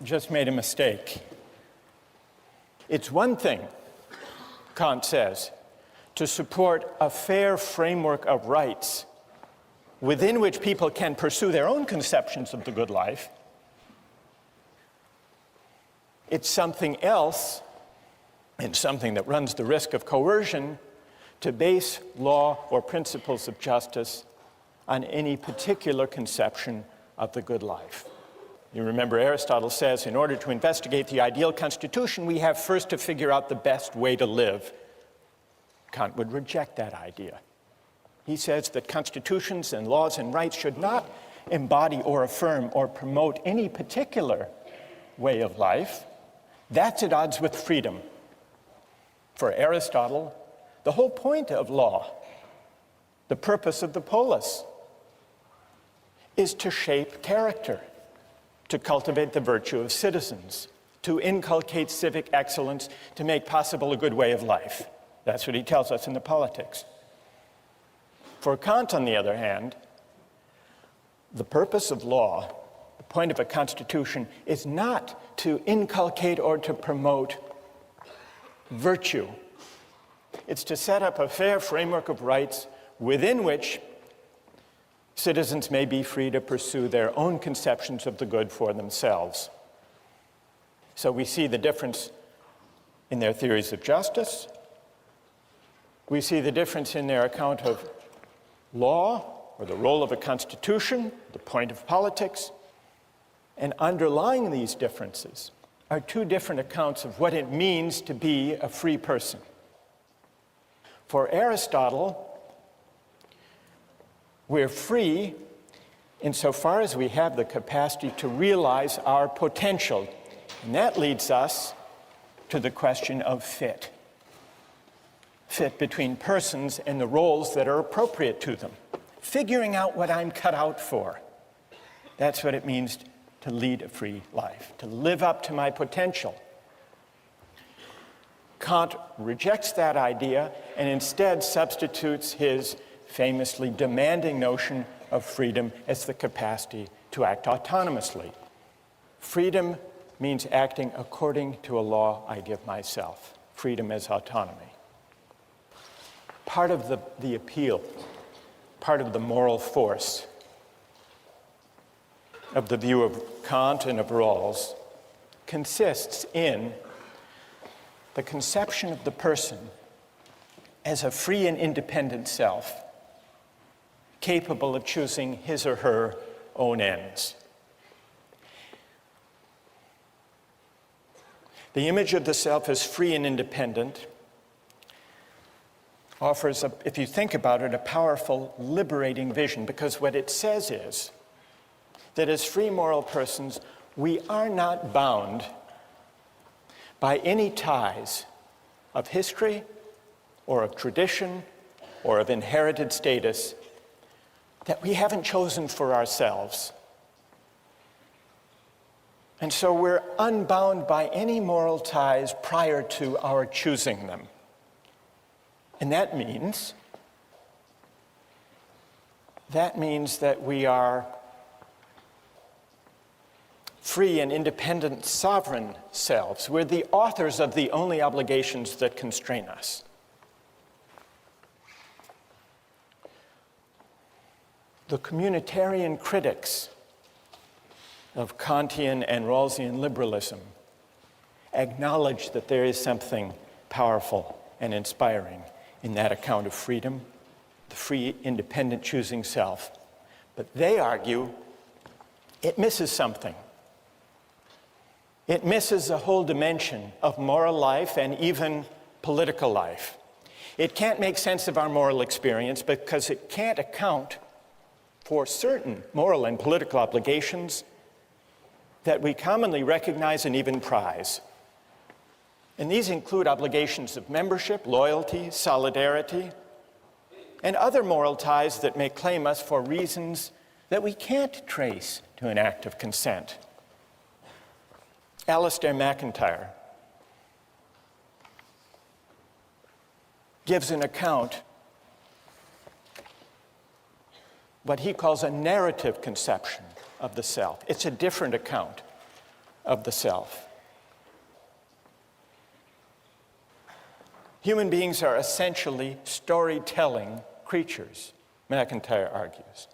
just made a mistake. It's one thing, Kant says, to support a fair framework of rights within which people can pursue their own conceptions of the good life. It's something else, and something that runs the risk of coercion, to base law or principles of justice on any particular conception of the good life. You remember Aristotle says, in order to investigate the ideal constitution, we have first to figure out the best way to live. Kant would reject that idea. He says that constitutions and laws and rights should not embody or affirm or promote any particular way of life. That's at odds with freedom. For Aristotle, the whole point of law, the purpose of the polis, is to shape character, to cultivate the virtue of citizens, to inculcate civic excellence, to make possible a good way of life. That's what he tells us in the Politics. For Kant, on the other hand, the purpose of law, the point of a constitution, is not to inculcate or to promote virtue. It's to set up a fair framework of rights within which citizens may be free to pursue their own conceptions of the good for themselves. So we see the difference in their theories of justice. We see the difference in their account of law, or the role of a constitution, the point of politics. And underlying these differences are two different accounts of what it means to be a free person. For Aristotle, we're free insofar as we have the capacity to realize our potential. And that leads us to the question of fit. Fit between persons and the roles that are appropriate to them. Figuring out what I'm cut out for. That's what it means to lead a free life, to live up to my potential. Kant rejects that idea and instead substitutes his famously demanding notion of freedom as the capacity to act autonomously. Freedom means acting according to a law I give myself. Freedom as autonomy. Part of the appeal, part of the moral force of the view of Kant and of Rawls consists in the conception of the person as a free and independent self, capable of choosing his or her own ends. The image of the self as free and independent offers, if you think about it, a powerful, liberating vision, because what it says is that as free moral persons, we are not bound by any ties of history or of tradition or of inherited status that we haven't chosen for ourselves. And so we're unbound by any moral ties prior to our choosing them. And that means that we are free and independent, sovereign selves. We're the authors of the only obligations that constrain us. The communitarian critics of Kantian and Rawlsian liberalism acknowledge that there is something powerful and inspiring in that account of freedom, the free, independent choosing self. But they argue it misses something. It misses a whole dimension of moral life and even political life. It can't make sense of our moral experience because it can't account for certain moral and political obligations that we commonly recognize and even prize. And these include obligations of membership, loyalty, solidarity, and other moral ties that may claim us for reasons that we can't trace to an act of consent. Alistair MacIntyre gives an account, what he calls a narrative conception of the self. It's a different account of the self. Human beings are essentially storytelling creatures, McIntyre argues.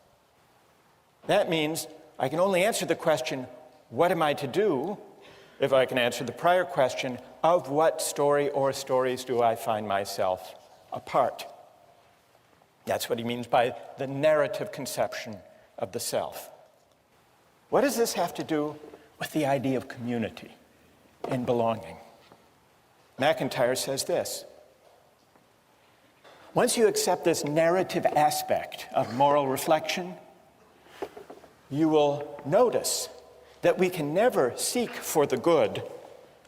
That means I can only answer the question, what am I to do, if I can answer the prior question, of what story or stories do I find myself a part? That's what he means by the narrative conception of the self. What does this have to do with the idea of community and belonging? McIntyre says this: once you accept this narrative aspect of moral reflection, you will notice that we can never seek for the good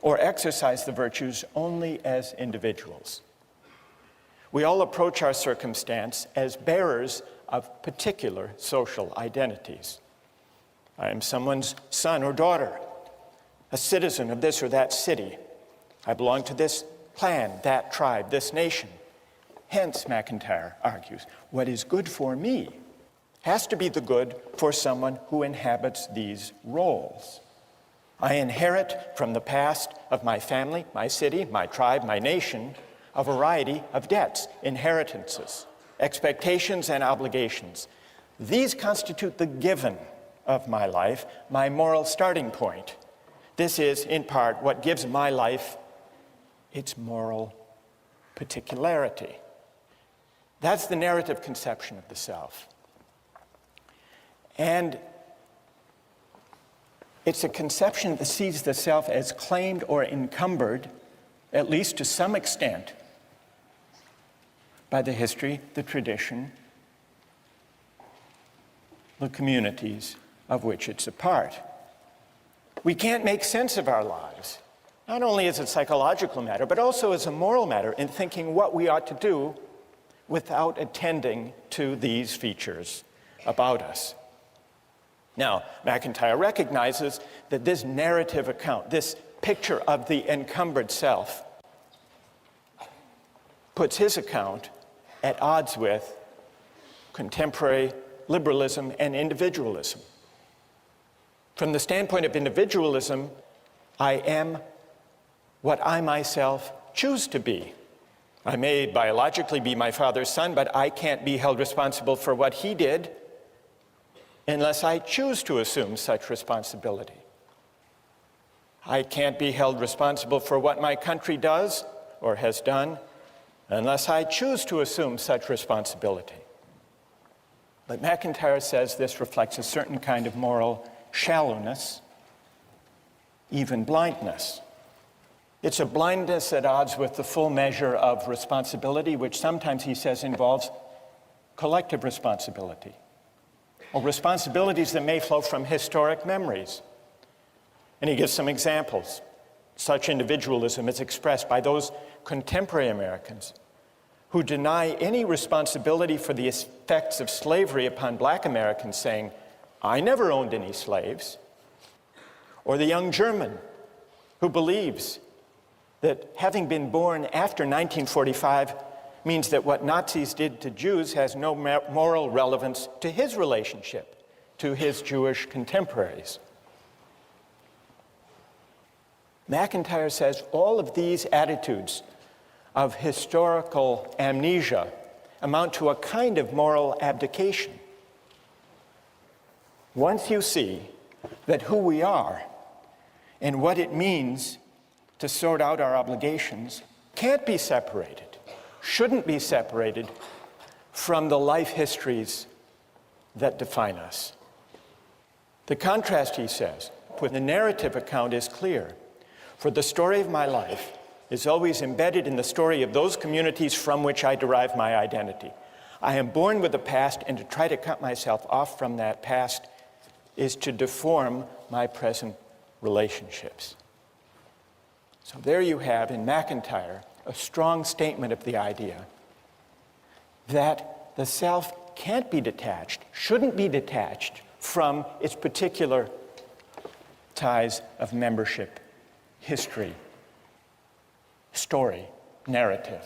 or exercise the virtues only as individuals. We all approach our circumstance as bearers of particular social identities. I am someone's son or daughter, a citizen of this or that city. I belong to this clan, that tribe, this nation. Hence, McIntyre argues, what is good for me has to be the good for someone who inhabits these roles. I inherit from the past of my family, my city, my tribe, my nation, a variety of debts, inheritances, expectations, and obligations. These constitute the given of my life, my moral starting point. This is, in part, what gives my life its moral particularity. That's the narrative conception of the self. And it's a conception that sees the self as claimed or encumbered, at least to some extent, by the history, the tradition, the communities of which it's a part. We can't make sense of our lives, not only as a psychological matter, but also as a moral matter in thinking what we ought to do without attending to these features about us. Now, McIntyre recognizes that this narrative account, this picture of the encumbered self, puts his account at odds with contemporary liberalism and individualism. From the standpoint of individualism, I am what I myself choose to be. I may biologically be my father's son, but I can't be held responsible for what he did unless I choose to assume such responsibility. I can't be held responsible for what my country does or has done unless I choose to assume such responsibility. But McIntyre says this reflects a certain kind of moral shallowness, even blindness. It's a blindness at odds with the full measure of responsibility, which sometimes, he says, involves collective responsibility, or responsibilities that may flow from historic memories. And he gives some examples. Such individualism is expressed by those contemporary Americans who deny any responsibility for the effects of slavery upon Black Americans, saying, I never owned any slaves. Or the young German who believes that having been born after 1945 means that what Nazis did to Jews has no moral relevance to his relationship to his Jewish contemporaries. McIntyre says all of these attitudes of historical amnesia amount to a kind of moral abdication. Once you see that who we are and what it means to sort out our obligations can't be separated, shouldn't be separated from the life histories that define us. The contrast, he says, with the narrative account is clear. For the story of my life is always embedded in the story of those communities from which I derive my identity. I am born with a past, and to try to cut myself off from that past is to deform my present relationships. So there you have, in McIntyre, a strong statement of the idea that the self can't be detached, shouldn't be detached from its particular ties of membership, history, story, narrative.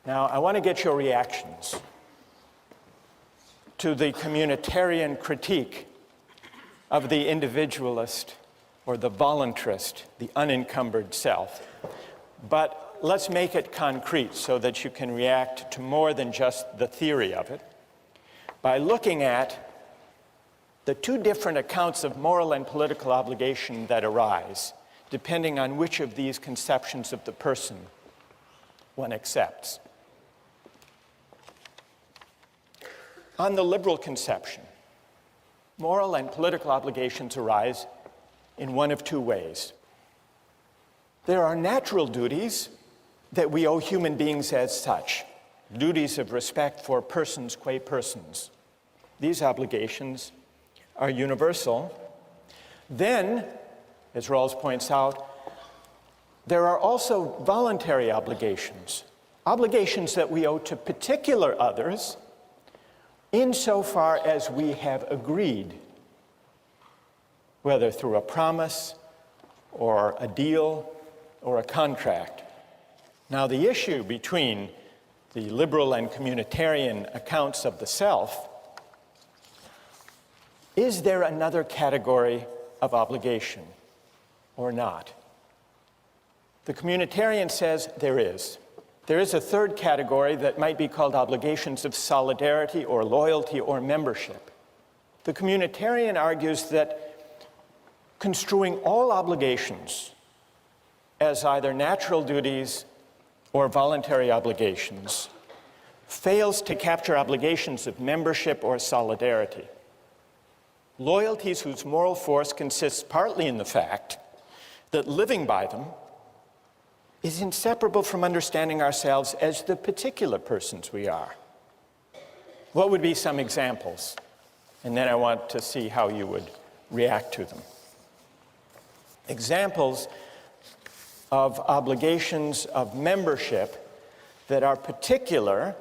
Now, I want to get your reactions to the communitarian critique of the individualist or the voluntarist, the unencumbered self. But let's make it concrete so that you can react to more than just the theory of it by looking at the two different accounts of moral and political obligation that arise, depending on which of these conceptions of the person one accepts. On the liberal conception, moral and political obligations arise in one of two ways. There are natural duties that we owe human beings as such, duties of respect for persons qua persons. These obligations are universal. Then, as Rawls points out, there are also voluntary obligations, obligations that we owe to particular others insofar as we have agreed, whether through a promise or a deal or a contract. Now, the issue between the liberal and communitarian accounts of the self, is there another category of obligation or not? The communitarian says there is. There is a third category that might be called obligations of solidarity or loyalty or membership. The communitarian argues that construing all obligations as either natural duties or voluntary obligations fails to capture obligations of membership or solidarity. Loyalties whose moral force consists partly in the fact that living by them is inseparable from understanding ourselves as the particular persons we are. What would be some examples? And then I want to see how you would react to them. Examples of obligations of membership that are particular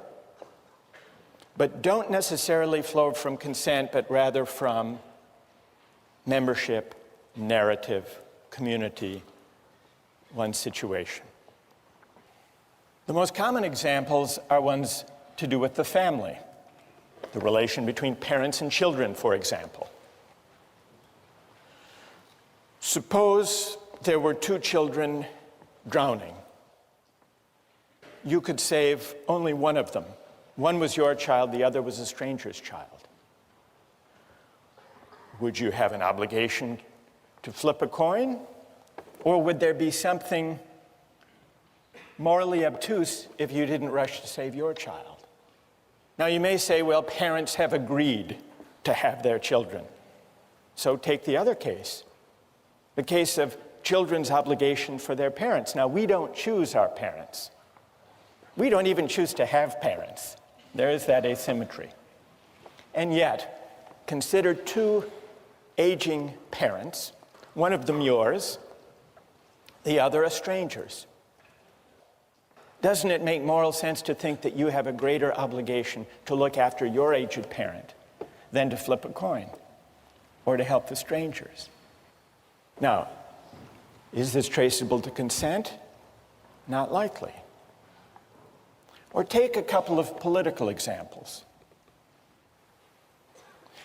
but don't necessarily flow from consent, but rather from membership, narrative, community, one's situation. The most common examples are ones to do with the family, the relation between parents and children, for example. Suppose there were two children drowning. You could save only one of them. One was your child, the other was a stranger's child. Would you have an obligation to flip a coin? Or would there be something morally obtuse if you didn't rush to save your child? Now you may say, well, parents have agreed to have their children. So take the other case, the case of children's obligation for their parents. Now we don't choose our parents. We don't even choose to have parents. There is that asymmetry. And yet, consider two aging parents, one of them yours, the other a stranger's. Doesn't it make moral sense to think that you have a greater obligation to look after your aged parent than to flip a coin or to help the strangers? Now, is this traceable to consent? Not likely. Or take a couple of political examples.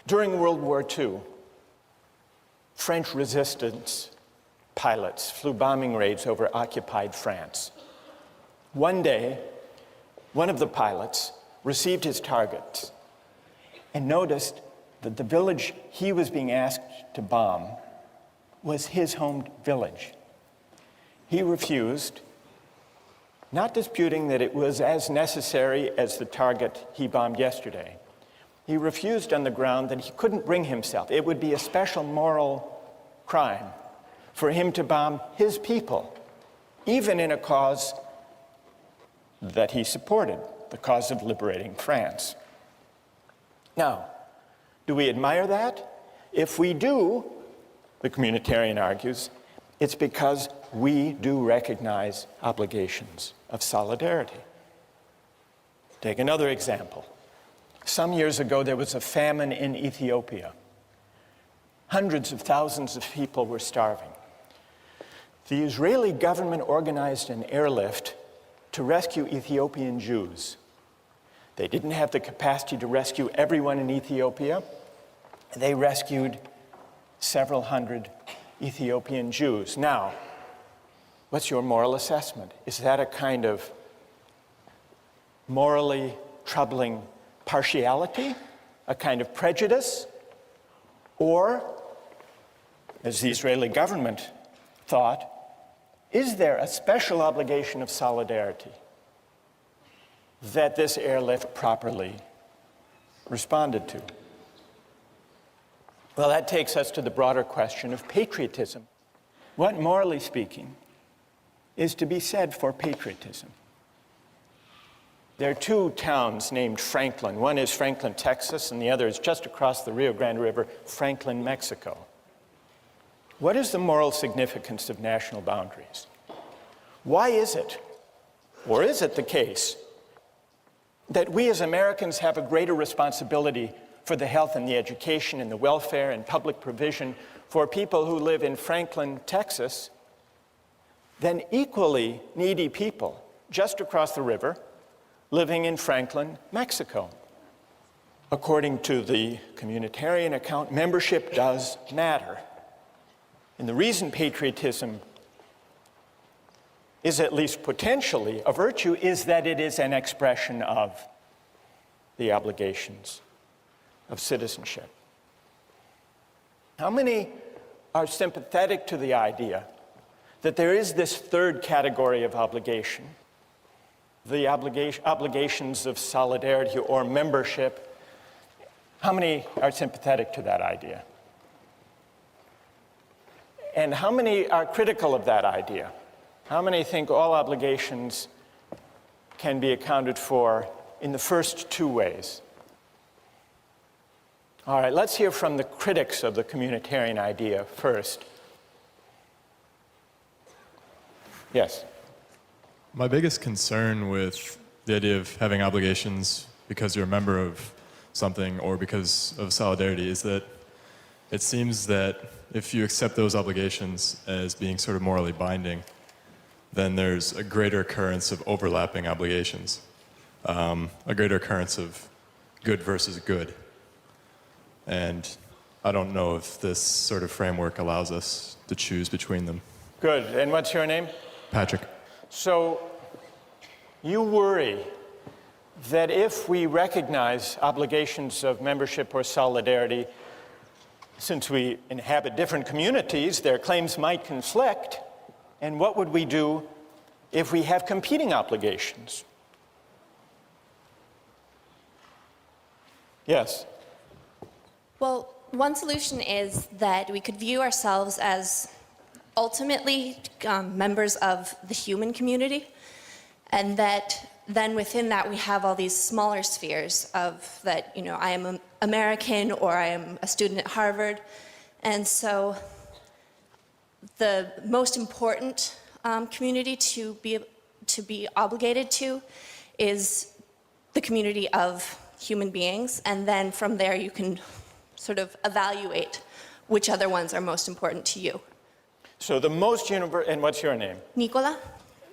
During World War II, French resistance pilots flew bombing raids over occupied France. One day, one of the pilots received his targets and noticed that the village he was being asked to bomb was his home village. He refused, not disputing that it was as necessary as the target he bombed yesterday. He refused on the ground that he couldn't bring himself. It would be a special moral crime for him to bomb his people, even in a cause that he supported, the cause of liberating France. Now, do we admire that? If we do, the communitarian argues, it's because we do recognize obligations of solidarity. Take another example. Some years ago, there was a famine in Ethiopia. Hundreds of thousands of people were starving. The Israeli government organized an airlift to rescue Ethiopian Jews. They didn't have the capacity to rescue everyone in Ethiopia. They rescued several hundred Ethiopian Jews. Now, what's your moral assessment? Is that a kind of morally troubling partiality, a kind of prejudice? Or, as the Israeli government thought, is there a special obligation of solidarity that this airlift properly responded to? Well, that takes us to the broader question of patriotism. What, morally speaking, is to be said for patriotism? There are two towns named Franklin. One is Franklin, Texas, and the other is just across the Rio Grande River, Franklin, Mexico. What is the moral significance of national boundaries? Why is it, or is it the case, that we as Americans have a greater responsibility for the health and the education and the welfare and public provision for people who live in Franklin, Texas, than equally needy people just across the river living in Franklin, Mexico? According to the communitarian account, membership does matter. And the reason patriotism is at least potentially a virtue is that it is an expression of the obligations of citizenship. How many are sympathetic to the idea that there is this third category of obligation, the obligations of solidarity or membership? How many are sympathetic to that idea? And how many are critical of that idea? How many think all obligations can be accounted for in the first two ways? All right, let's hear from the critics of the communitarian idea first. Yes? My biggest concern with the idea of having obligations because you're a member of something or because of solidarity is that it seems that if you accept those obligations as being sort of morally binding, then there's a greater occurrence of overlapping obligations, a greater occurrence of good versus good. And I don't know if this sort of framework allows us to choose between them. Good. And what's your name? Patrick. So you worry that if we recognize obligations of membership or solidarity, since we inhabit different communities, their claims might conflict. And what would we do if we have competing obligations? Yes? Well, one solution is that we could view ourselves as ultimately members of the human community, and that then within that we have all these smaller spheres of that, you know, I am an American or I am a student at Harvard. And so the most important community to be obligated to is the community of human beings, and then from there you can sort of evaluate which other ones are most important to you. So the most universal, and what's your name? Nicola?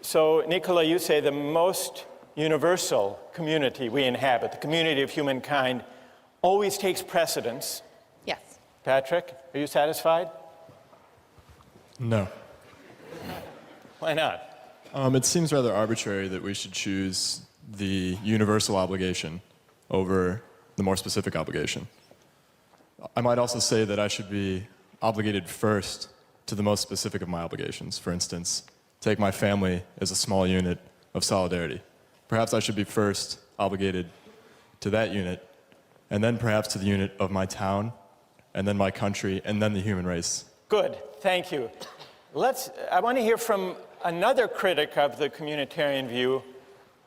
So Nicola, you say the most universal community we inhabit, the community of humankind, always takes precedence. Yes. Patrick, are you satisfied? No. Why not? It seems rather arbitrary that we should choose the universal obligation over the more specific obligation. I might also say that I should be obligated first to the most specific of my obligations. For instance, take my family as a small unit of solidarity. Perhaps I should be first obligated to that unit, and then perhaps to the unit of my town, and then my country, and then the human race. Good, thank you. I want to hear from another critic of the communitarian view.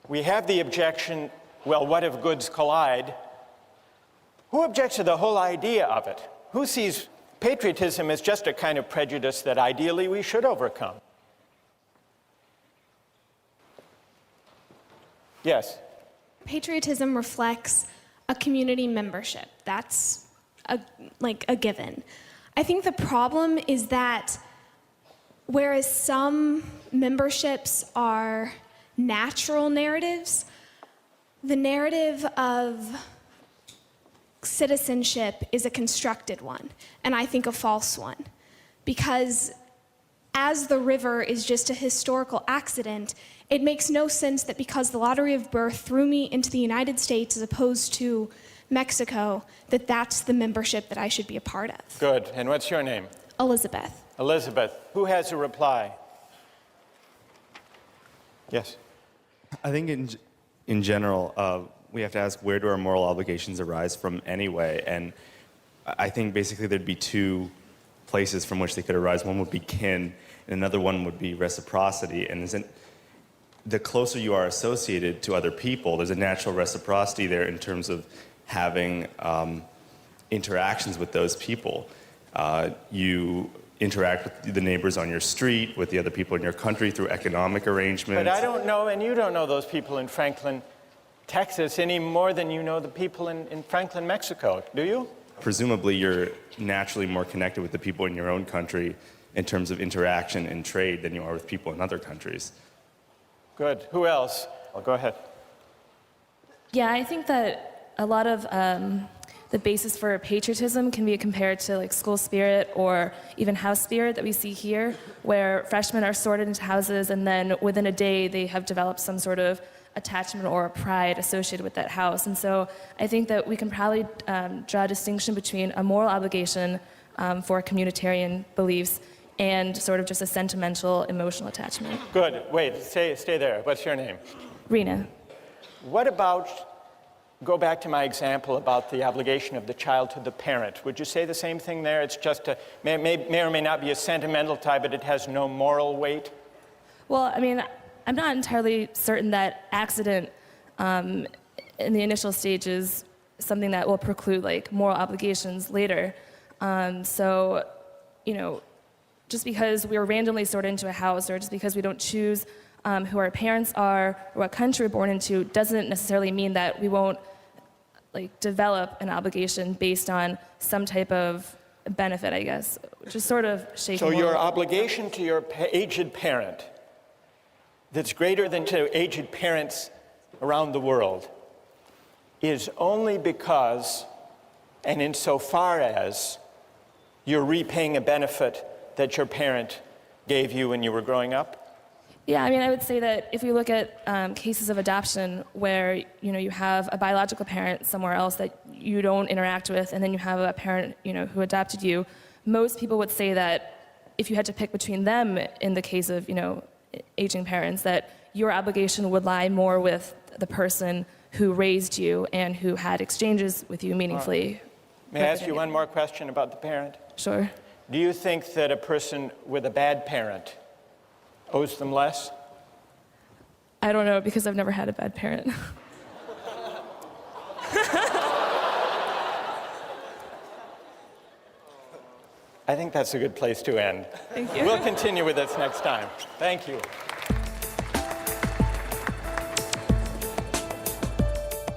We have the objection, well, what if goods collide? Who objects to the whole idea of it? Who sees patriotism as just a kind of prejudice that ideally we should overcome? Yes? Patriotism reflects a community membership. That's a given. I think the problem is that whereas some memberships are natural narratives, the narrative of citizenship is a constructed one, and I think a false one. because as the river is just a historical accident, it makes no sense that because the lottery of birth threw me into the United States as opposed to Mexico, that that's the membership that I should be a part of. Good. And what's your name? Elizabeth. Elizabeth. Who has a reply? Yes. I think in general, we have to ask, where do our moral obligations arise from anyway? And I think basically there'd be two places from which they could arise. One would be kin, and another one would be reciprocity. And the closer you are associated to other people, there's a natural reciprocity there in terms of having interactions with those people. You interact with the neighbors on your street, with the other people in your country through economic arrangements. But I don't know, and you don't know those people in Franklin, Texas, any more than you know the people in Franklin, Mexico, do you? Presumably, you're naturally more connected with the people in your own country in terms of interaction and trade than you are with people in other countries. Good. Who else? Oh, go ahead. Yeah, I think that a lot of the basis for patriotism can be compared to like school spirit or even house spirit that we see here, where freshmen are sorted into houses and then within a day they have developed some sort of attachment or a pride associated with that house. And so I think that we can probably draw a distinction between a moral obligation for communitarian beliefs and sort of just a sentimental, emotional attachment. Good. Wait, stay there. What's your name? Rena. What about, go back to my example about the obligation of the child to the parent. Would you say the same thing there? It's just may or may not be a sentimental tie, but it has no moral weight? Well, I mean, I'm not entirely certain that accident in the initial stage is something that will preclude like moral obligations later. So, you know, just because we were randomly sorted into a house or just because we don't choose who our parents are or what country we're born into doesn't necessarily mean that we won't like develop an obligation based on some type of benefit, I guess, which is sort of shaky. So your obligation to your aged parent that's greater than to aged parents around the world is only because and insofar as you're repaying a benefit that your parent gave you when you were growing up? Yeah, I mean, I would say that if we look at cases of adoption where, you know, you have a biological parent somewhere else that you don't interact with, and then you have a parent, you know, who adopted you, most people would say that if you had to pick between them in the case of, you know, aging parents, that your obligation would lie more with the person who raised you and who had exchanges with you meaningfully. May I ask you one more question about the parent? Sure. Do you think that a person with a bad parent owes them less? I don't know, because I've never had a bad parent. I think that's a good place to end. Thank you. We'll continue with this next time. Thank you.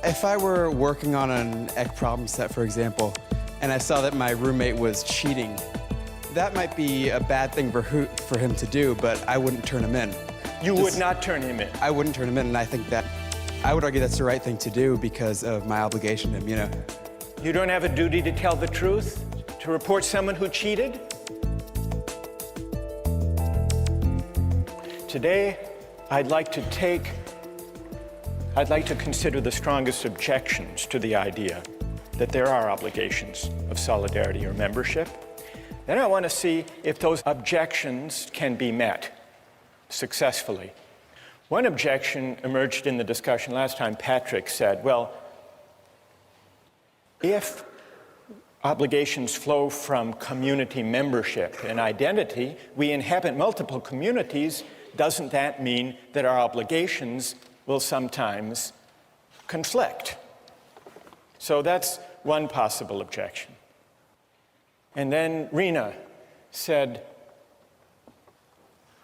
If I were working on an ec problem set, for example, and I saw that my roommate was cheating, that might be a bad thing for him to do, but I wouldn't turn him in. You would not turn him in? I wouldn't turn him in, and I think that, I would argue that's the right thing to do because of my obligation to him, you know. You don't have a duty to tell the truth? To report someone who cheated? Today, I'd like to consider the strongest objections to the idea that there are obligations of solidarity or membership. Then I want to see if those objections can be met successfully. One objection emerged in the discussion last time. Patrick said, well, if obligations flow from community membership and identity, we inhabit multiple communities, doesn't that mean that our obligations will sometimes conflict? So that's one possible objection. And then Rena said,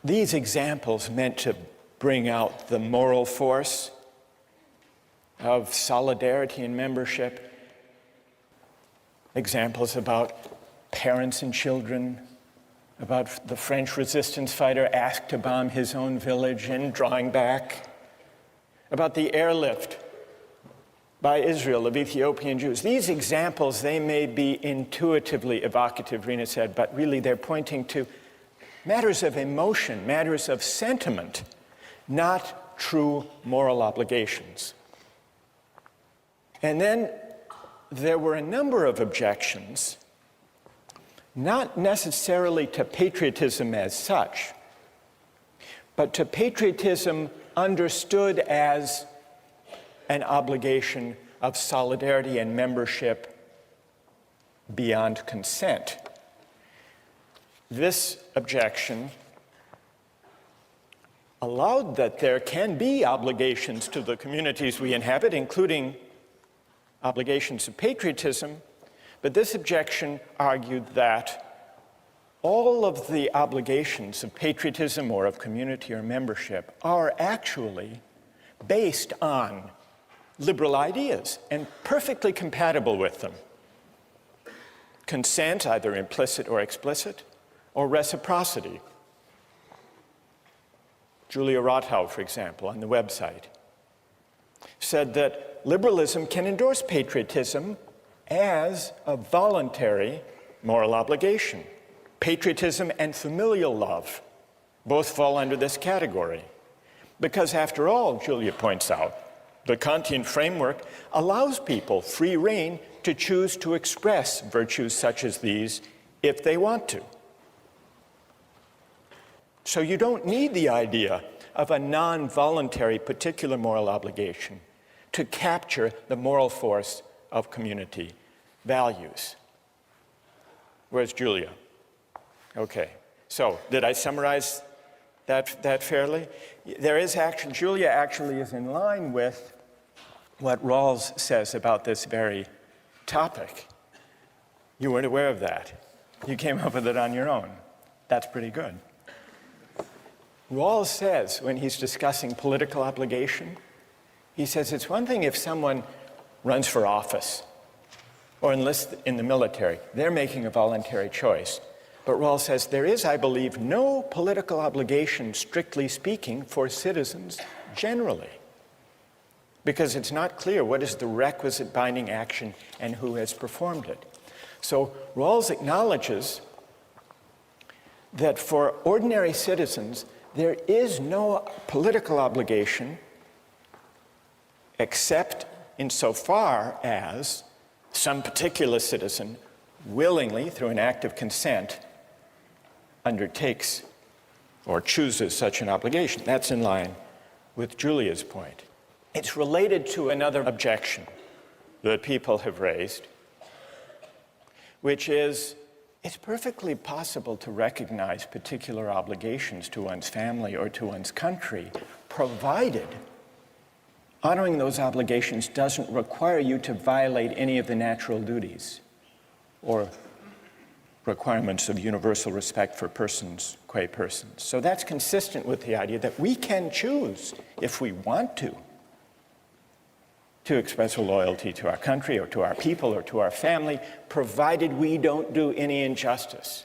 these examples meant to bring out the moral force of solidarity and membership. Examples about parents and children, about the French resistance fighter asked to bomb his own village and drawing back, about the airlift by Israel of Ethiopian Jews. These examples, they may be intuitively evocative, Rena said, but really they're pointing to matters of emotion, matters of sentiment, not true moral obligations. And then there were a number of objections, not necessarily to patriotism as such, but to patriotism understood as an obligation of solidarity and membership beyond consent. This objection allowed that there can be obligations to the communities we inhabit, including obligations of patriotism, but this objection argued that all of the obligations of patriotism or of community or membership are actually based on liberal ideas and perfectly compatible with them. Consent, either implicit or explicit, or reciprocity. Julia Rothau, for example, on the website, said that liberalism can endorse patriotism as a voluntary moral obligation. Patriotism and familial love both fall under this category. Because after all, Julia points out, the Kantian framework allows people free rein to choose to express virtues such as these if they want to. So you don't need the idea of a non-voluntary particular moral obligation to capture the moral force of community values. Where's Julia? Okay, so did I summarize that fairly? Julia actually is in line with what Rawls says about this very topic. You weren't aware of that. You came up with it on your own. That's pretty good. Rawls says, when he's discussing political obligation, he says it's one thing if someone runs for office or enlists in the military. They're making a voluntary choice. But Rawls says there is, I believe, no political obligation, strictly speaking, for citizens generally, because it's not clear what is the requisite binding action and who has performed it. So Rawls acknowledges that for ordinary citizens, there is no political obligation except insofar as some particular citizen willingly, through an act of consent, undertakes or chooses such an obligation. That's in line with Julia's point. It's related to another objection that people have raised, which is it's perfectly possible to recognize particular obligations to one's family or to one's country, provided honoring those obligations doesn't require you to violate any of the natural duties or requirements of universal respect for persons, qua persons. So that's consistent with the idea that we can choose, if we want to express a loyalty to our country or to our people or to our family, provided we don't do any injustice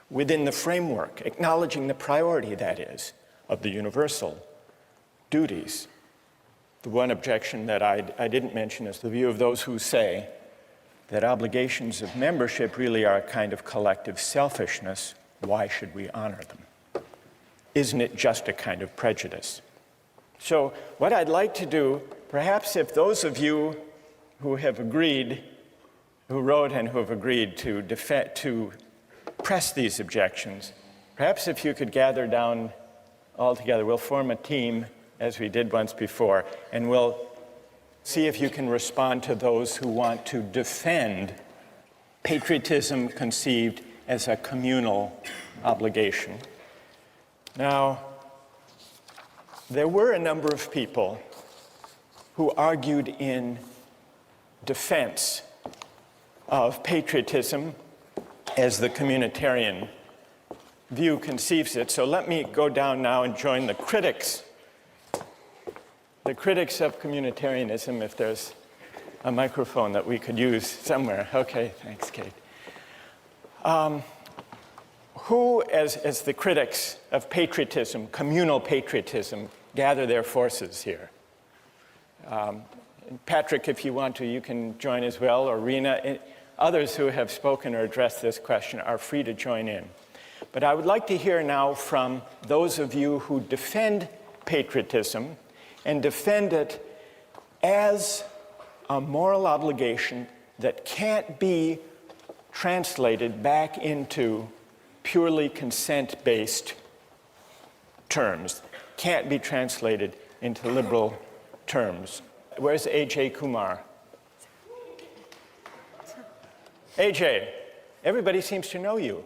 within the framework, acknowledging the priority, that is, of the universal duties. The one objection that I didn't mention is the view of those who say that obligations of membership really are a kind of collective selfishness. Why should we honor them? Isn't it just a kind of prejudice? So what I'd like to do, perhaps if those of you who have agreed, who wrote and who have agreed to press these objections, perhaps if you could gather down all together, we'll form a team as we did once before, and we'll see if you can respond to those who want to defend patriotism conceived as a communal obligation. Now, there were a number of people who argued in defense of patriotism as the communitarian view conceives it. So let me go down now and join the critics of communitarianism, if there's a microphone that we could use somewhere. Okay, thanks, Kate. Who, as the critics of patriotism, communal patriotism, gather their forces here? Patrick, if you want to, you can join as well, or Rena. Others who have spoken or addressed this question are free to join in. But I would like to hear now from those of you who defend patriotism and defend it as a moral obligation that can't be translated back into purely consent-based terms, can't be translated into liberal terms. Where's AJ Kumar? AJ, everybody seems to know you.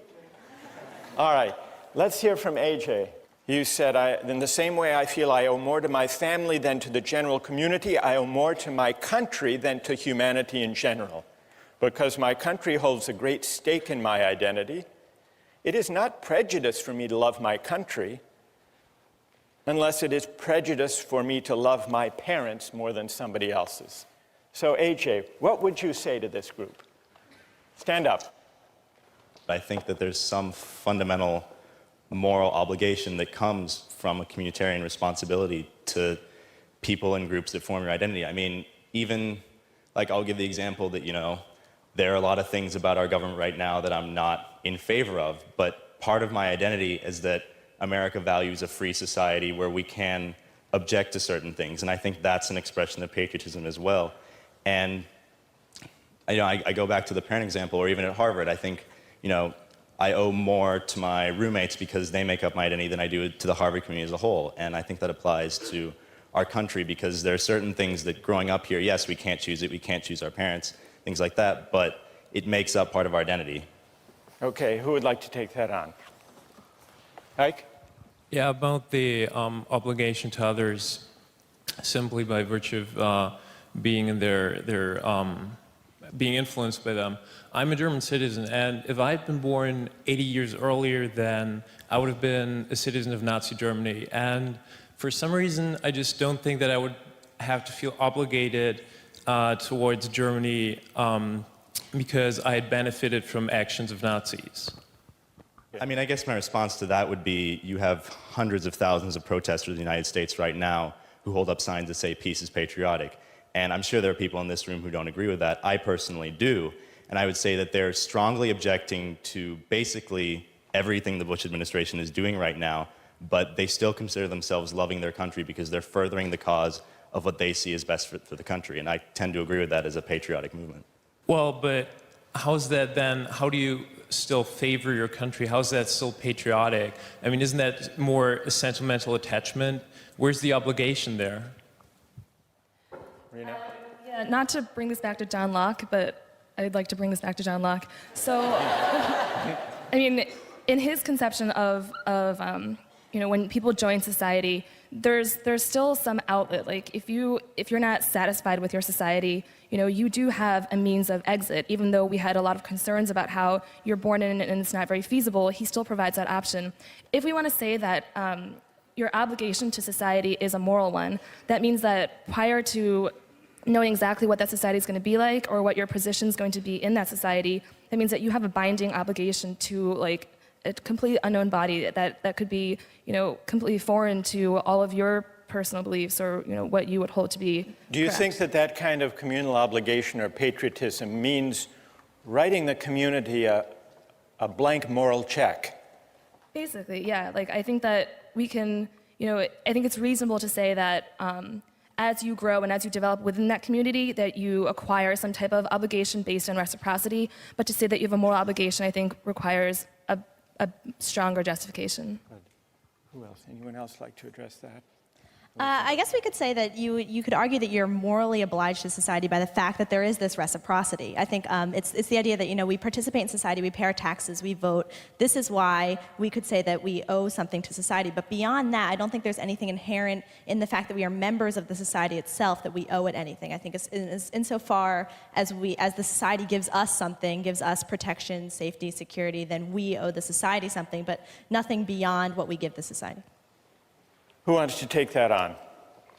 All right, let's hear from AJ. You said, in the same way I feel I owe more to my family than to the general community, I owe more to my country than to humanity in general. Because my country holds a great stake in my identity, it is not prejudice for me to love my country unless it is prejudice for me to love my parents more than somebody else's. So AJ, what would you say to this group? Stand up. I think that there's some fundamental moral obligation that comes from a communitarian responsibility to people and groups that form your identity. I mean, even, like, I'll give the example that, there are a lot of things about our government right now that I'm not in favor of, but part of my identity is that America values a free society where we can object to certain things, and I think that's an expression of patriotism as well. And I go back to the parent example, or even at Harvard, I think, I owe more to my roommates because they make up my identity than I do to the Harvard community as a whole. And I think that applies to our country because there are certain things that growing up here, yes, we can't choose it, we can't choose our parents, things like that, but it makes up part of our identity. Okay, who would like to take that on? Ike? Yeah, about the obligation to others simply by virtue of being in being influenced by them. I'm a German citizen, and if I had been born 80 years earlier, then I would have been a citizen of Nazi Germany. And for some reason, I just don't think that I would have to feel obligated towards Germany because I had benefited from actions of Nazis. I mean, I guess my response to that would be you have hundreds of thousands of protesters in the United States right now who hold up signs that say peace is patriotic. And I'm sure there are people in this room who don't agree with that. I personally do. And I would say that they're strongly objecting to basically everything the Bush administration is doing right now, but they still consider themselves loving their country because they're furthering the cause of what they see as best for the country. And I tend to agree with that as a patriotic movement. Well, but how's that then? How do you still favor your country? How's that still patriotic? I mean, isn't that more a sentimental attachment? Where's the obligation there? Yeah, not to bring this back to John Locke, but I'd like to bring this back to John Locke. So, I mean, in his conception of when people join society, there's still some outlet. Like if you're not satisfied with your society, you do have a means of exit. Even though we had a lot of concerns about how you're born in and it's not very feasible, he still provides that option. If we want to say that your obligation to society is a moral one, that means that prior to knowing exactly what that society is going to be like or what your position is going to be in that society, that means that you have a binding obligation to like a completely unknown body that could be, completely foreign to all of your personal beliefs or, what you would hold to be. Do you correct. think that kind of communal obligation or patriotism means writing the community a blank moral check? Basically, yeah. Like, I think that we can, I think it's reasonable to say that as you grow and as you develop within that community, that you acquire some type of obligation based on reciprocity. But to say that you have a moral obligation, I think, requires a stronger justification. Good. Who else? Anyone else like to address that? I guess we could say that you could argue that you're morally obliged to society by the fact that there is this reciprocity. I think it's the idea that we participate in society, we pay our taxes, we vote. This is why we could say that we owe something to society. But beyond that, I don't think there's anything inherent in the fact that we are members of the society itself that we owe it anything. I think it's insofar as the society gives us something, gives us protection, safety, security, then we owe the society something, but nothing beyond what we give the society. Who wants to take that on?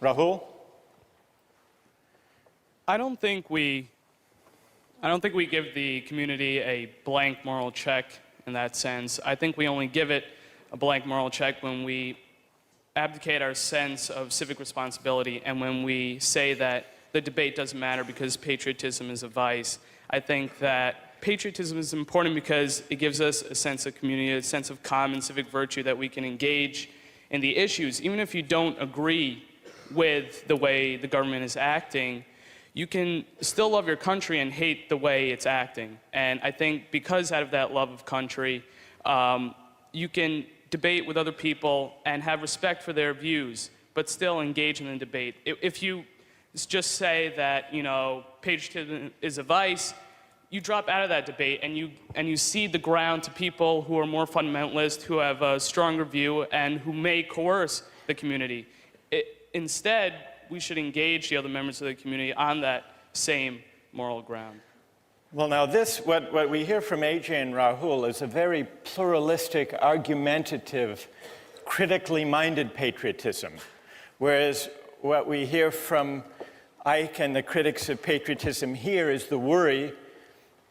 Rahul? I don't think we give the community a blank moral check in that sense. I think we only give it a blank moral check when we abdicate our sense of civic responsibility and when we say that the debate doesn't matter because patriotism is a vice. I think that patriotism is important because it gives us a sense of community, a sense of common civic virtue that we can engage in the issues. Even if you don't agree with the way the government is acting, you can still love your country and hate the way it's acting. And I think because out of that love of country, you can debate with other people and have respect for their views, but still engage in the debate. If you just say that, patriotism is a vice, you drop out of that debate and you cede the ground to people who are more fundamentalist, who have a stronger view, and who may coerce the community. Instead, we should engage the other members of the community on that same moral ground. Well, now what we hear from AJ and Rahul is a very pluralistic, argumentative, critically minded patriotism, whereas what we hear from Ike and the critics of patriotism here is the worry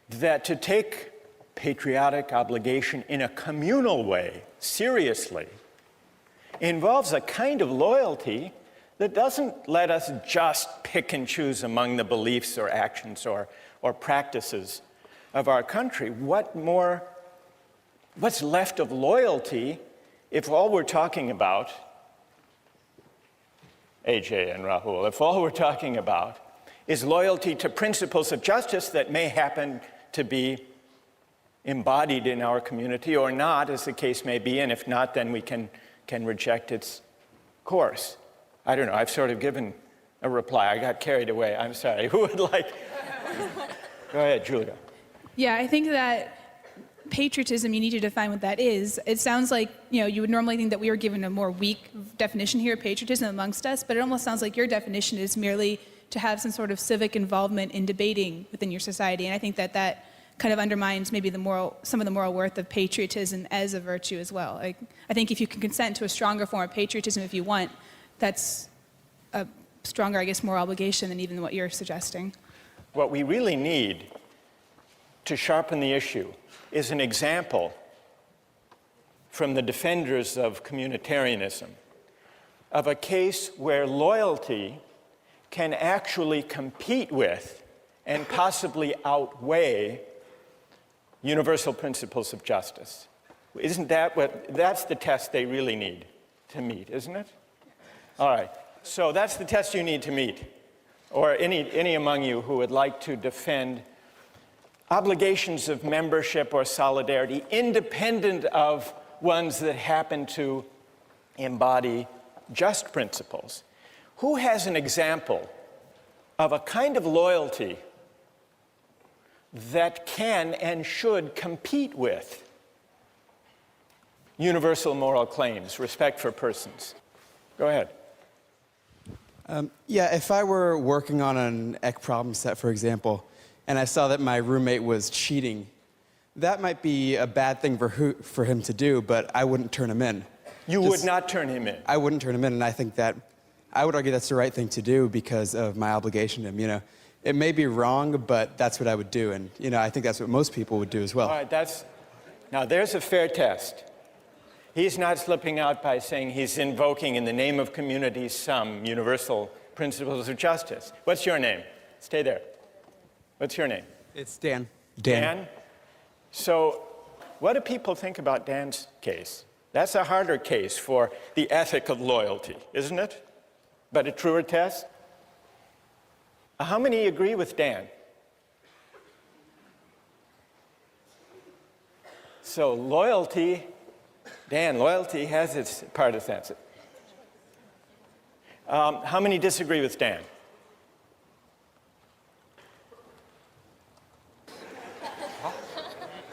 that to take patriotic obligation in a communal way, seriously, involves a kind of loyalty that doesn't let us just pick and choose among the beliefs or actions or practices of our country. What's left of loyalty if all we're talking about, AJ and Rahul, if all we're talking about is loyalty to principles of justice that may happen to be embodied in our community or not, as the case may be, and if not, then we can reject its course. I don't know, I've sort of given a reply. I got carried away, I'm sorry. Who would like? Go ahead, Julia. Yeah, I think that patriotism, you need to define what that is. It sounds like, you would normally think that we were given a more weak definition here of patriotism amongst us, but it almost sounds like your definition is merely to have some sort of civic involvement in debating within your society. And I think that kind of undermines maybe some of the moral worth of patriotism as a virtue as well. I think if you can consent to a stronger form of patriotism if you want, that's a stronger, moral obligation than even what you're suggesting. What we really need to sharpen the issue is an example from the defenders of communitarianism of a case where loyalty can actually compete with and possibly outweigh universal principles of justice. Isn't that's the test they really need to meet, isn't it? All right, so that's the test you need to meet, or any among you who would like to defend obligations of membership or solidarity independent of ones that happen to embody just principles. Who has an example of a kind of loyalty that can and should compete with universal moral claims, respect for persons? Go ahead. If I were working on an EC problem set, for example, and I saw that my roommate was cheating, that might be a bad thing for him to do, but I wouldn't turn him in. You would not turn him in? I wouldn't turn him in, and I think that I would argue that's the right thing to do because of my obligation to him. It may be wrong, but that's what I would do, and I think that's what most people would do as well. All right, now there's a fair test. He's not slipping out by saying he's invoking in the name of community some universal principles of justice. What's your name? Stay there. What's your name? It's Dan. Dan? So what do people think about Dan's case? That's a harder case for the ethic of loyalty, isn't it? But a truer test? How many agree with Dan? So loyalty, Dan, loyalty has its partisans. How many disagree with Dan?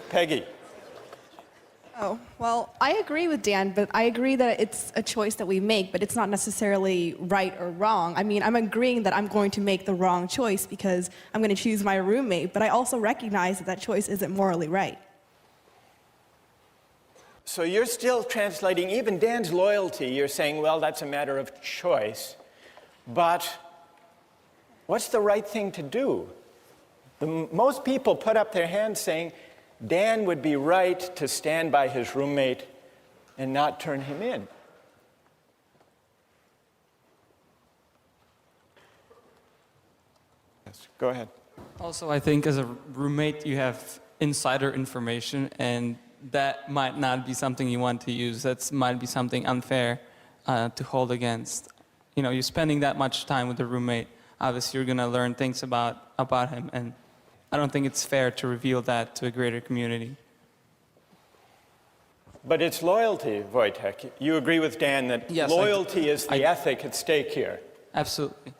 Peggy. Oh, well, I agree with Dan, but I agree that it's a choice that we make, but it's not necessarily right or wrong. I'm agreeing that I'm going to make the wrong choice because I'm going to choose my roommate, but I also recognize that choice isn't morally right. So you're still translating even Dan's loyalty. You're saying, well, that's a matter of choice. But what's the right thing to do? Most people put up their hands saying, Dan would be right to stand by his roommate and not turn him in. Yes, go ahead. Also, I think as a roommate, you have insider information, and that might not be something you want to use. That might be something unfair to hold against. You know, you're spending that much time with a roommate. Obviously, you're going to learn things about him, and I don't think it's fair to reveal that to a greater community. But it's loyalty, Wojtek. You agree with Dan that Yes, loyalty is the ethic at stake here. Absolutely.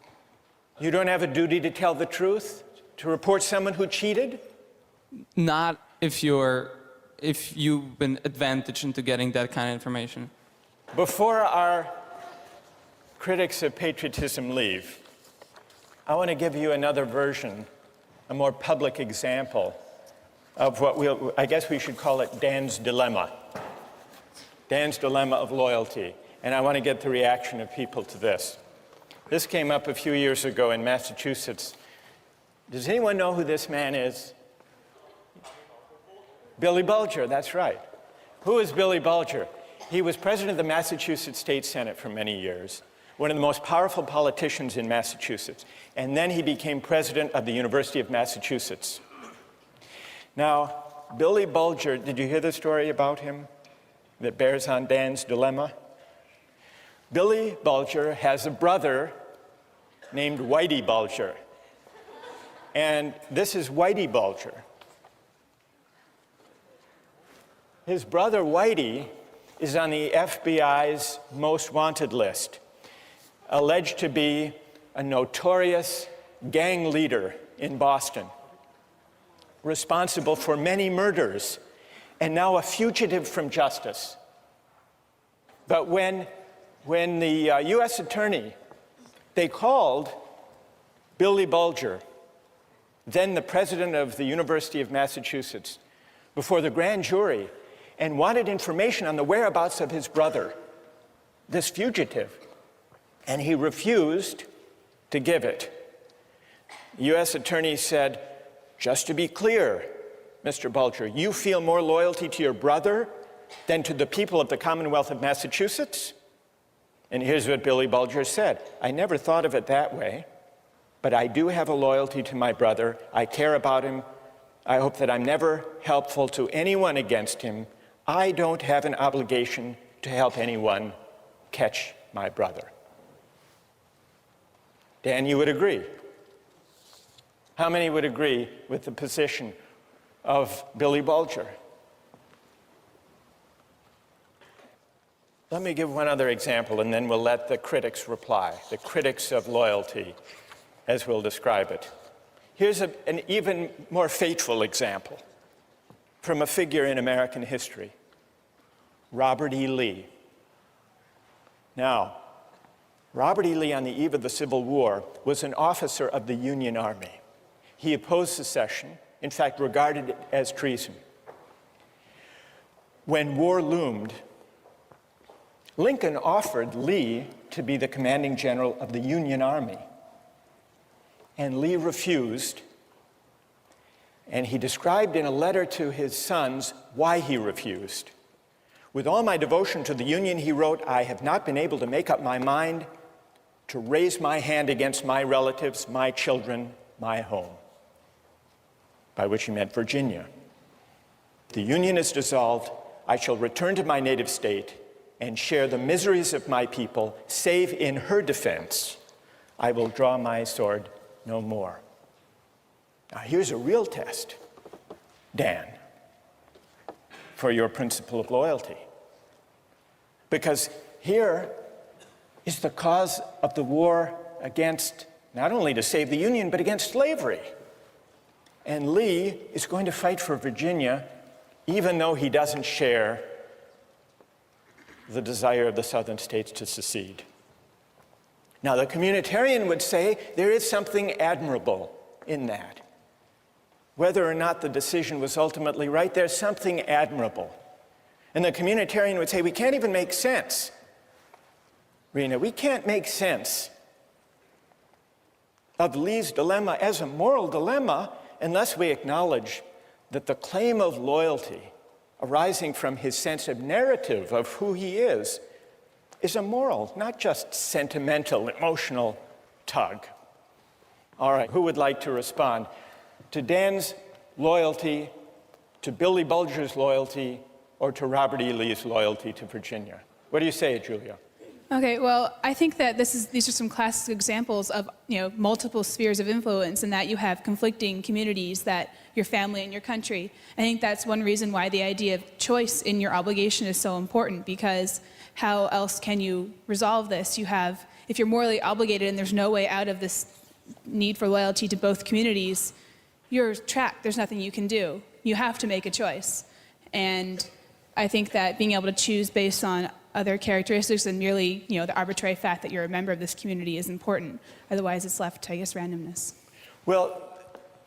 You don't have a duty to tell the truth, to report someone who cheated? Not if you've been advantaged into getting that kind of information. Before our critics of patriotism leave, I want to give you another version, a more public example of what I guess we should call it Dan's dilemma. Dan's dilemma of loyalty. And I want to get the reaction of people to this. This came up a few years ago in Massachusetts. Does anyone know who this man is? Billy Bulger, that's right. Who is Billy Bulger? He was president of the Massachusetts State Senate for many years, one of the most powerful politicians in Massachusetts. And then he became president of the University of Massachusetts. Now, Billy Bulger, did you hear the story about him that bears on Dan's dilemma? Billy Bulger has a brother named Whitey Bulger. And this is Whitey Bulger. His brother Whitey is on the FBI's most wanted list, alleged to be a notorious gang leader in Boston, responsible for many murders, and now a fugitive from justice. But when the U.S. attorney, they called Billy Bulger, then the president of the University of Massachusetts, before the grand jury and wanted information on the whereabouts of his brother, this fugitive, and he refused to give it. The U.S. attorney said, just to be clear, Mr. Bulger, you feel more loyalty to your brother than to the people of the Commonwealth of Massachusetts? And here's what Billy Bulger said. I never thought of it that way, but I do have a loyalty to my brother. I care about him. I hope that I'm never helpful to anyone against him. I don't have an obligation to help anyone catch my brother. Dan, you would agree? How many would agree with the position of Billy Bulger? Let me give one other example, and then we'll let the critics reply, the critics of loyalty, as we'll describe it. Here's an even more fateful example from a figure in American history, Robert E. Lee. Now, Robert E. Lee, on the eve of the Civil War, was an officer of the Union Army. He opposed secession, in fact, regarded it as treason. When war loomed, Lincoln offered Lee to be the commanding general of the Union Army. And Lee refused. And he described in a letter to his sons why he refused. With all my devotion to the Union, he wrote, I have not been able to make up my mind to raise my hand against my relatives, my children, my home. By which he meant Virginia. The Union is dissolved. I shall return to my native state and share the miseries of my people, save in her defense. I will draw my sword no more. Now here's a real test, Dan, for your principle of loyalty. Because here is the cause of the war against, not only to save the Union, but against slavery. And Lee is going to fight for Virginia, even though he doesn't share the desire of the southern states to secede. Now, the communitarian would say there is something admirable in that. Whether or not the decision was ultimately right, there's something admirable. And the communitarian would say, we can't even make sense. Rena, we can't make sense of Lee's dilemma as a moral dilemma unless we acknowledge that the claim of loyalty arising from his sense of narrative of who he is a moral, not just sentimental, emotional tug. All right, who would like to respond to Dan's loyalty, to Billy Bulger's loyalty, or to Robert E. Lee's loyalty to Virginia? What do you say, Julia? Okay, well, I think that these are some classic examples of multiple spheres of influence, and that you have conflicting communities, that your family and your country. I think that's one reason why the idea of choice in your obligation is so important, because how else can you resolve this? If you're morally obligated and there's no way out of this need for loyalty to both communities, you're trapped. There's nothing you can do. You have to make a choice. And I think that being able to choose based on other characteristics than merely, the arbitrary fact that you're a member of this community is important. Otherwise, it's left to, randomness. Well,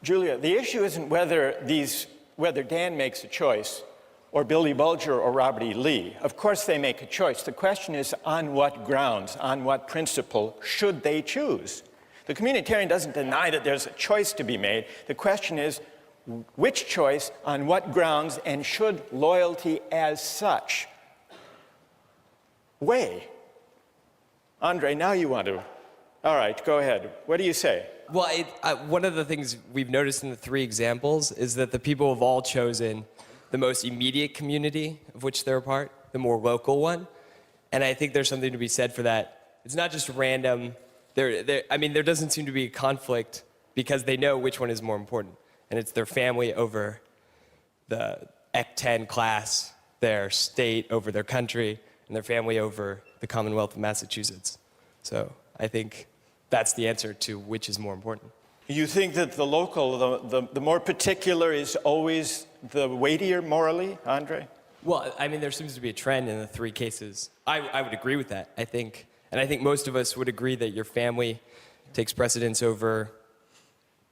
Julia, the issue isn't whether Dan makes a choice, or Billy Bulger or Robert E. Lee. Of course they make a choice. The question is, on what grounds, on what principle should they choose? The communitarian doesn't deny that there's a choice to be made. The question is, which choice, on what grounds, and should loyalty as such weigh? Andre, now you want to. All right, go ahead. What do you say? Well, one of the things we've noticed in the three examples is that the people have all chosen the most immediate community of which they're a part, the more local one. And I think there's something to be said for that. It's not just random. There doesn't seem to be a conflict because they know which one is more important. And it's their family over the Ec 10 class, their state over their country, and their family over the Commonwealth of Massachusetts. So I think that's the answer to which is more important. You think that the local, the more particular is always the weightier morally, Andre? Well, there seems to be a trend in the three cases. I would agree with that, I think. And I think most of us would agree that your family takes precedence over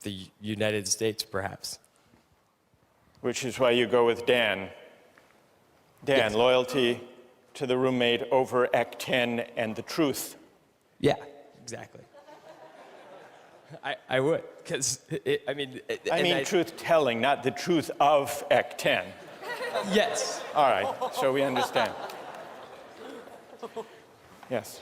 the United States, perhaps. Which is why you go with Dan. Dan, yes. Loyalty to the roommate over Act 10 and the truth. Yeah, exactly. I would, because, truth-telling, not the truth of Act 10. Yes. All right, so we understand. Yes.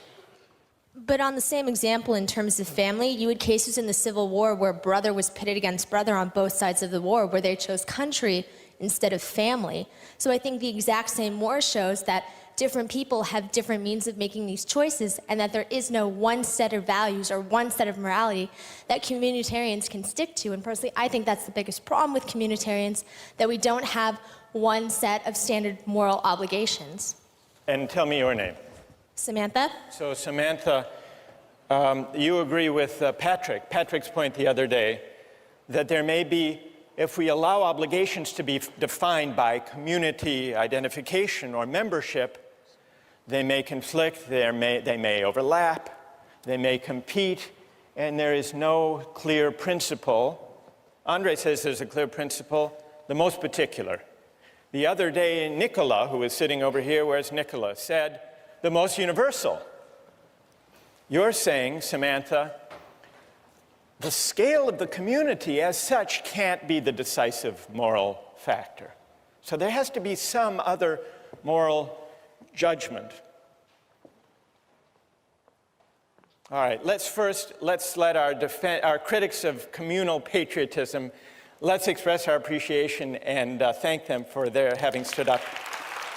But on the same example, in terms of family, you had cases in the Civil War where brother was pitted against brother on both sides of the war, where they chose country instead of family. So I think the exact same war shows that different people have different means of making these choices, and that there is no one set of values or one set of morality that communitarians can stick to. And personally, I think that's the biggest problem with communitarians, that we don't have one set of standard moral obligations. And tell me your name. Samantha? So Samantha, you agree with Patrick's point the other day, that there may be, if we allow obligations to be defined by community identification or membership, they may conflict, they may overlap, they may compete, and there is no clear principle. Andre says there's a clear principle, the most particular. The other day, Nicola, who is sitting over here, where's Nicola, said, the most universal. You're saying, Samantha, the scale of the community as such can't be the decisive moral factor. So there has to be some other moral judgment. All right, let's let our critics of communal patriotism, let's express our appreciation and thank them for their having stood up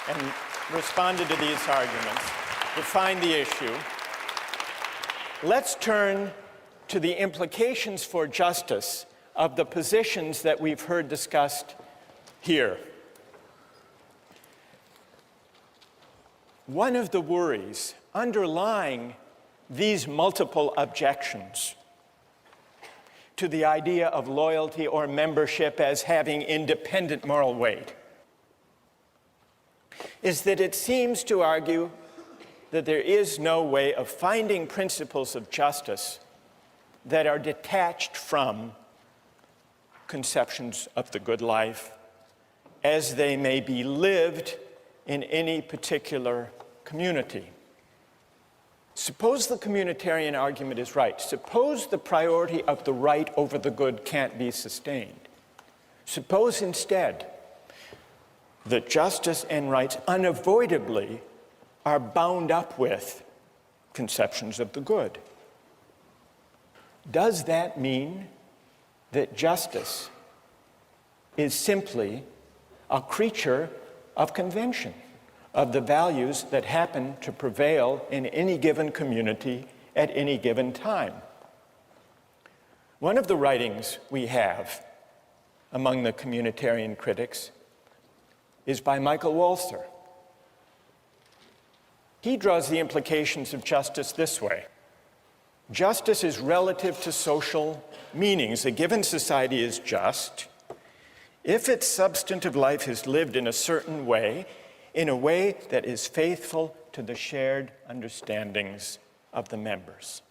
and responded to these arguments, defined the issue. Let's turn to the implications for justice of the positions that we've heard discussed here. One of the worries underlying these multiple objections to the idea of loyalty or membership as having independent moral weight is that it seems to argue that there is no way of finding principles of justice that are detached from conceptions of the good life as they may be lived in any particular community. Suppose the communitarian argument is right. Suppose the priority of the right over the good can't be sustained. Suppose instead that justice and rights unavoidably are bound up with conceptions of the good. Does that mean that justice is simply a creature of convention, of the values that happen to prevail in any given community at any given time? One of the writings we have among the communitarian critics is by Michael Walzer. He draws the implications of justice this way. Justice is relative to social meanings. A given society is just if its substantive life is lived in a certain way, in a way that is faithful to the shared understandings of the members.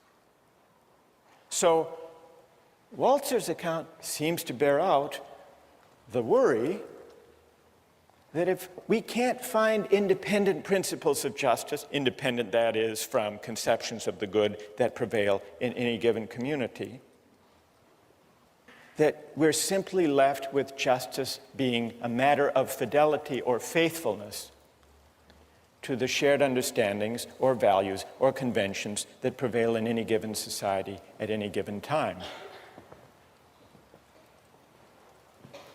So, Walzer's account seems to bear out the worry that if we can't find independent principles of justice, independent, that is, from conceptions of the good that prevail in any given community, that we're simply left with justice being a matter of fidelity or faithfulness to the shared understandings or values or conventions that prevail in any given society at any given time.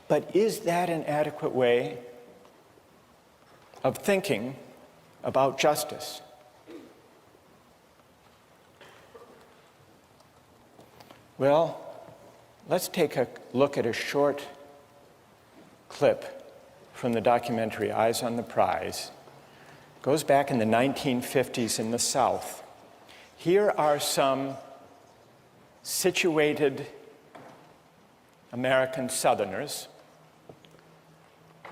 But is that an adequate way of thinking about justice? Well, let's take a look at a short clip from the documentary Eyes on the Prize. It goes back in the 1950s in the South. Here are some situated American Southerners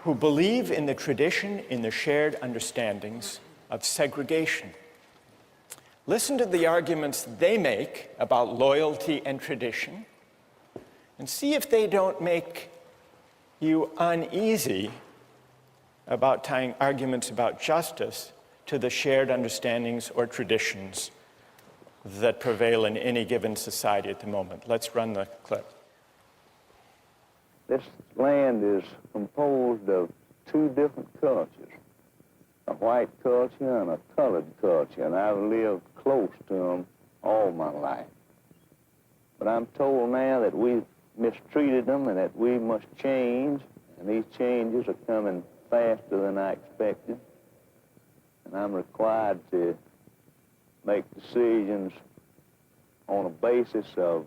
who believe in the tradition, in the shared understandings of segregation. Listen to the arguments they make about loyalty and tradition, and see if they don't make you uneasy about tying arguments about justice to the shared understandings or traditions that prevail in any given society at the moment. Let's run the clip. This land is composed of two different cultures, a white culture and a colored culture, and I've lived close to them all my life. But I'm told now that we've mistreated them and that we must change, and these changes are coming faster than I expected, and I'm required to make decisions on a basis of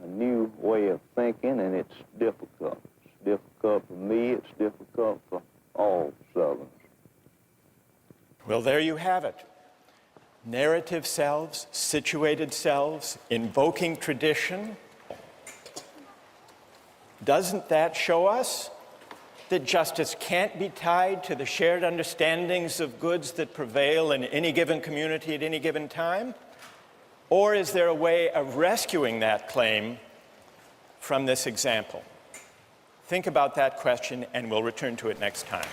a new way of thinking, and it's difficult. It's difficult for me, it's difficult for all Southerners. Well, there you have it. Narrative selves, situated selves, invoking tradition. Doesn't that show us that justice can't be tied to the shared understandings of goods that prevail in any given community at any given time? Or is there a way of rescuing that claim from this example? Think about that question, and we'll return to it next time.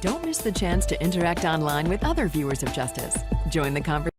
Don't miss the chance to interact online with other viewers of Justice. Join the conversation.